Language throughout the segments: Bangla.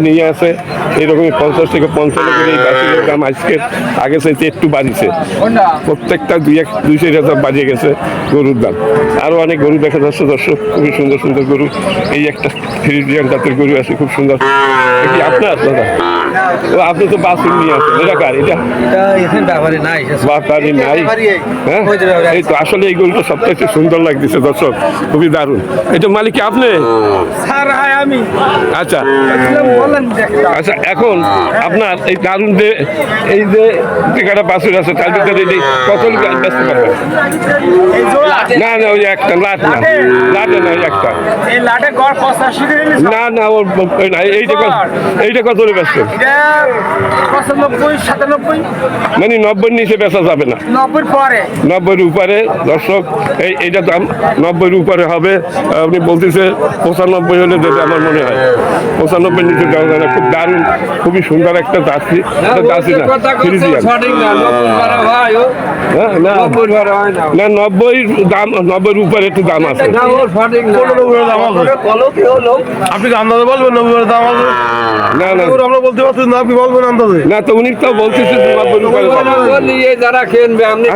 নিয়ে আসে এইরকমই 50 থেকে 55 করে এই বাছুরের দাম আজকে আগে চাইতে একটু বাড়িছে। প্রত্যেকটা 200 বাজিয়ে গেছে গরুর দাম। আরও অনেক গরু দেখা যাচ্ছে দর্শক, খুবই সুন্দর সুন্দর গরু। এই একটা ফ্রিজিয়ান জাতের গরু আছে খুব সুন্দর। কি আপনার দাদা? আপনি তো বাছুর নিয়ে আসেন, এটা কার? এটা ব্যাপারী নাই। হ্যাঁ, এই তো আসলে এই গরুটা সবথেকে সুন্দর লাগতেছে দর্শক, খুবই দারুণ। এটা মালিক কি আপনি? আমি আচ্ছা আচ্ছা, এখন আপনার এই দারুণ যে এই যে টিকাটা বাছুর আছে তার ভিতরে কত ব্যস্ত পারবেন? না না, ওই একটা লাট না, লাটে না, ওই একটা না না, ওর এইটা কত ব্যস্ত? মানে 90 নিচে বেচা যাবে না, 90 উপরে দর্শক। এইটা দাম 90 উপরে হবে। আপনি বলতেছে 95 হলে যেটা আমার মনে হয় 95 নিচে দেওয়া যায় না। খুব দারুণ, খুবই সুন্দর একটা জার্সি। জার্সি না, ফ্রিজিয়ান। না 90 দাম, 90 উপরে একটু দাম আছে। আপনি আন্দাজে বলবেন 90 দাম আছে? না না, আমরা বলতে পারছি না, আপনি বলবেন আন্দাজে। না তো উনি তো বলতেছে 90 উপরে। যারা কিনবে আপনি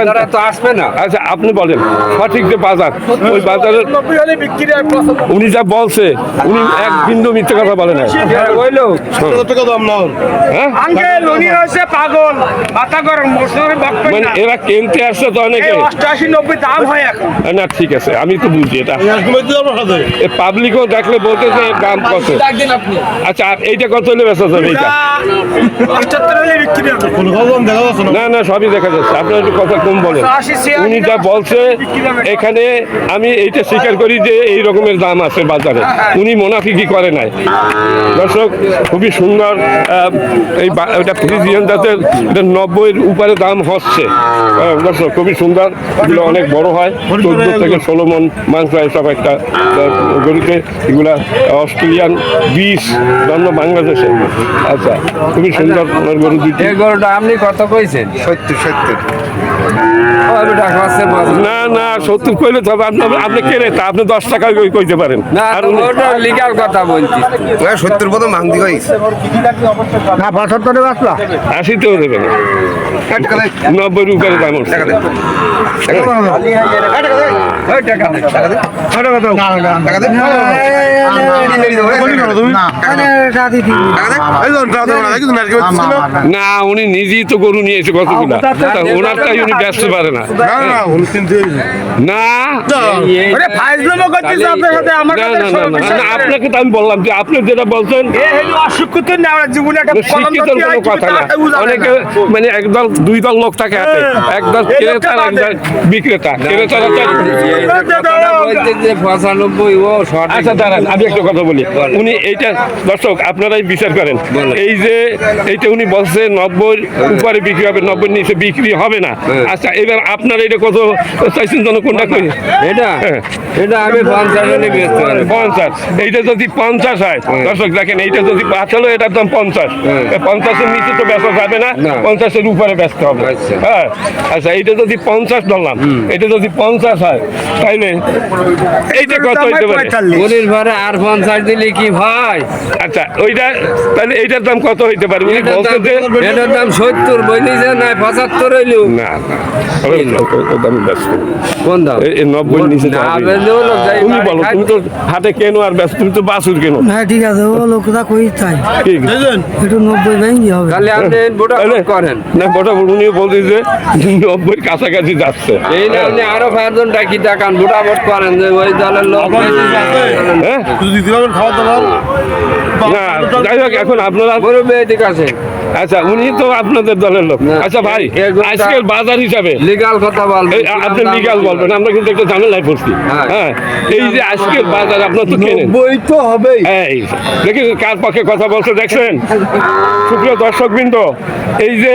তারা তো আসবে না। আচ্ছা আপনি বলেন সঠিক যে বাজার, ওই বাজারের উনি যা বলছে, উনি এক বিন্দু মিথ্যে কথা বলে না। মানে এরা কিনতে আসছে তো অনেকে 88-90 দাম হয় এখন। না ঠিক আছে, আমি তো বুঝি এটা। পাবলিকও দেখলে বলতেছে এর দাম কত। আচ্ছা এইটা কত হলে বেচা যাবে? এইটা না না, সবই দেখা যাচ্ছে। আপনার একটু কথা কম বলেন। উনি যা বলছে এখানে, আমি এইটা স্বীকার করি যে এই রকমের দাম আছে বাজারে। উনি মুনাফিকি করে নাই দর্শক। খুবই সুন্দর এটা ফ্রিজিয়ান জাতের, এটা 90 উপরে দাম হচ্ছে দর্শক। খুবই সুন্দর, এগুলো অনেক বড় হয়, 14 থেকে 16 মন মাংস হয় সব একটা গরুতে। এগুলা অস্ট্রেলিয়ান 20 জন্ম বাংলাদেশে। আচ্ছা, খুবই সুন্দর গরু দুটি। এই গরুটা আপনি কত কইছেন? 70। না না, 70 কইলে তো হবে। আপনি কেনে তা আপনি 10 টাকা কইতে পারেন। আর ওটা লিগ্যাল কথা বলছি। 70 পদ মাংদি কইছে না, 75 বাসলা 80 তেও দেবে না, 90 উপরে দাম হচ্ছে। না উনি নিজেই তো গরু নিয়ে এসে কতগুলা, ওনারটাই উনি ব্যস্ত পারে না। না আপনাকে তো আমি বললাম যে আপনি যেটা বলছেন শিক্ষিত কোনো কথা না। অনেকে মানে একদল দুই দল লোক থাকে হাতে, একদল ক্রেতা একদল বিক্রেতা। ক্রেতারা আচ্ছা দাঁড়ান, আমি একটা কথা বলি। উনি এইটা দর্শক আপনারাই বিচার করেন। এই যে এইটা উনি বলছে 90 উপরে বিক্রি হবে, 90 নিচে বিক্রি হবে না। আচ্ছা এবার আপনারা এটা কত চাইছেন যেন? কোনটা করি? এটা এটা আমি 50 হলে বেচতে পারি। 50। এইটা যদি 50 হয় দর্শক দেখেন, এইটা যদি আসলে এটার দাম 50, 50-এর নিচে তো বেচা যাবে না, 50-এর উপরে বেচতে হবে। হ্যাঁ আচ্ছা, এইটা যদি 50 ধরলাম, এটা যদি 50 হয় তাইলে এইটা কত হইতে পারে? গরির ঘরে আর 50 দিলে কি ভাই? আচ্ছা ওইটা তাহলে এইটার দাম কত হইতে পারে? উনি বলছে যে এটার দাম 70 বলি যে না 75 হইলো। না না, দাম ব্যস্ত কোন দাম? এই 90 নিচে তুমি বলো। তুমি তো হাতে কেনো আর ব্যস্ত, তুমি তো বাছুর কেনো। হ্যাঁ ঠিক আছে, ও লোকটা কই তাই ঠিক একটু 90 ভেঙে হবে। তাহলে আপনি ভোট করেন না? ভোটা উনি বলছে যে 90 কাছাকাছি যাচ্ছে। এই না আপনি আরো 5 জন ডাকি দেখান, ভোট করেন যে ওই দলের লোক। হ্যাঁ না, যাই হোক এখন আপনারা ঠিক আছে। আচ্ছা উনি তো আপনাদের দলের লোক। আচ্ছা ভাই, আজকের বাজার হিসাবে লিগ্যাল কথা বলবেন, আপনি লিগ্যাল বলবেন, আমরা কিন্তু একটা ঝামেলায় পড়ছি। হ্যাঁ এই যে আজকের বাজার আপনার তো কেনেন, বই তো হবে। এই দেখি কার পক্ষে কথা বলছে দেখছেন সুপ্রিয় দর্শকবৃন্দ। এই যে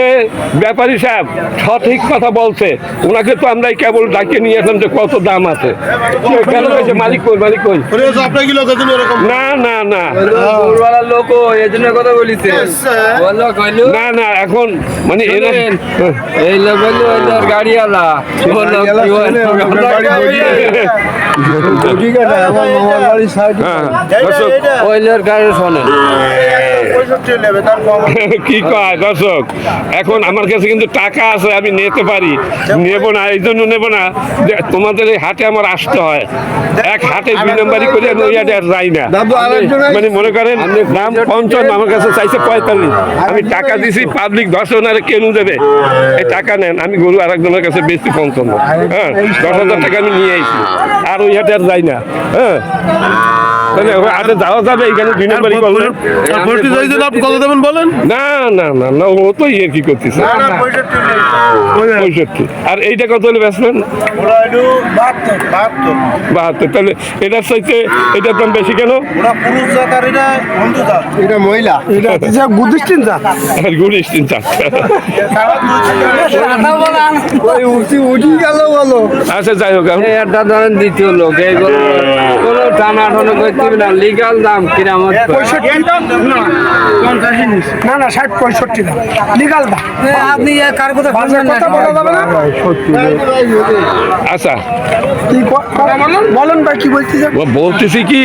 ব্যাপারী সাহেব সঠিক কথা বলছে, ওনাকে তো আমরা কেবল ডাকিয়ে নিয়ে আসলাম যে কত দাম আছে। মালিক কই, মালিক কই? না না না, দুপুরবেলার লোক এই জন্য কথা বলিছে বললো কইলো না না এখন মানে এরা এই লোক বললো ওদের গাড়িওয়ালা বললো কি হ্যাঁ, দর্শক, ওই লোক গাড়ি শোনে কি কয় দর্শক, এখন আমার কাছে কিন্তু টাকা আছে, আমি নিতে পারি, নেব না, এই জন্য নেব না যে তোমাদের এই হাটে আমার আসতে হয়। এক হাটে 2 নম্বরই করে আমি ওই হাটে আর যাই না। মানে মনে করেন দাম 55, আমার কাছে চাইছে 45, আমি টাকা দিছি, পাবলিক 10 জনের কেন দেবে, এই টাকা নেন, আমি গরু আরেকজনের কাছে বেশি 55, হ্যাঁ 10,000 টাকা আমি নিয়ে আইছি, আর ওই হাটে আর যাই না। হ্যাঁ তাহলে ওই হাটে যাওয়া যাবে, এইখানে 2 নম্বরই করলেন। না না না না, ও তো ইয়ে কি করতেছে 65। আর এইটা কত হলে বেচবেন? 72। তাহলে এটার চাইতে এটার দাম বেশি কেন? এটা মহিলা এটা বুদ্ধিস্টিন যা আর গুড়িস 3-4। উঠি গেল বলো আচ্ছা যাই হোক, এখন এটা ধরেন দ্বিতীয় লোক এই গরু কোনো টানা টানো করতে হবে না, লিগাল দাম কিরাম না 60-65 দাম লিগাল দাম। আপনি কার কথা বলছেন না, কথা বলা যাবে না। আচ্ছা বলেন ভাই কি বলতেছেন? ও বলতেছি কি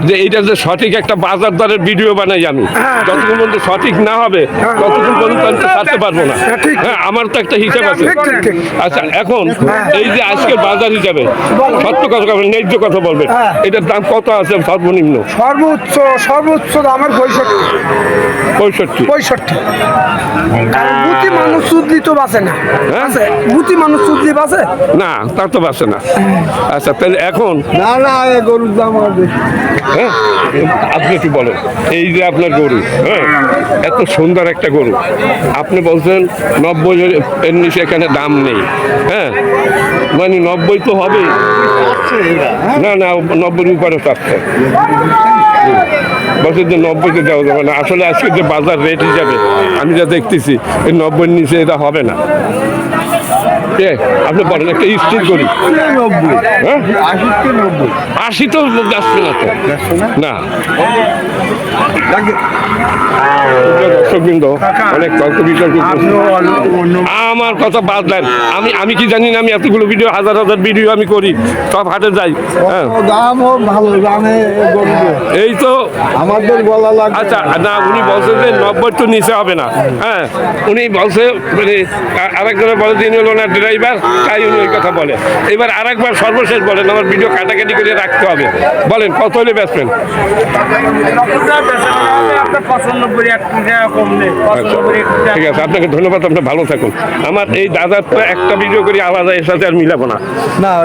যে এইটা যে সঠিক একটা বাজার দরের ভিডিও বানাই আমি, যতক্ষণ পর্যন্ত সঠিক না হবে ততক্ষণ পর্যন্ত আমি ছাড়তে পারবো না। হ্যাঁ আমার তো একটা হিসাব আছে। আচ্ছা এখন এই যে আজকের বাজার হিসাবে সত্য কথা বলবেন, ন্যায্য কথা বলবেন, এটার দাম কত আছে সর্বনিম্ন? সর্বোচ্চ আমার 65। কারণ গুটি মানুষ সুদলি তো বাঁচে না, আছে গুটি মানুষ সুদলি বাঁচে না, তা তো বাসে না। আচ্ছা তাহলে এখন না না গরুর দাম আর বেশি। হ্যাঁ আপনি কি বলেন, এই যে আপনার গরু, হ্যাঁ এত সুন্দর একটা গরু, আপনি বলছেন 90 এর নিচে এখানে দাম নেই, হ্যাঁ মানে 90 তো হবে না, না 90-এর উপরে চাচ্ছে, বছর যে 90-তে দেওয়া যাবে না। আসলে আজকে যে বাজার রেট হিসাবে আমি যা দেখতেছি এই 90-এর নিচে এটা হবে না। আপনি বলেন একটা স্থির করি, হ্যাঁ 80 তো আসবে না তো, না দর্শকবৃন্দ অনেক তর্ক বিতর্ক আমার কথা বাদ দেন, আমি কি জানি না, আমি এতগুলো ভিডিও হাজার ভিডিও আমি করি, সব হাটে যাই, হ্যাঁ দামও ভালো দামে এই তো আমাদের বলা লাগবে। আচ্ছা না, উনি বলছেন যে 90 তো নিচে হবে না, হ্যাঁ উনি বলছে মানে আরেকজনের বলে তিনি হলো না ড্রাইভার, তাই উনি ওই কথা বলে। এবার আরেকবার সর্বশেষ বলেন, আমার ভিডিও কাটাকাটি করে রাখতে হবে, বলেন কত হলে বেচবেন? ঠিক আছে, আপনাকে ধন্যবাদ, আপনি ভালো থাকুন। আমার এই দাদার তো একটা ভিডিও করি আলাদা, এর সাথে আর মিলাবো না। না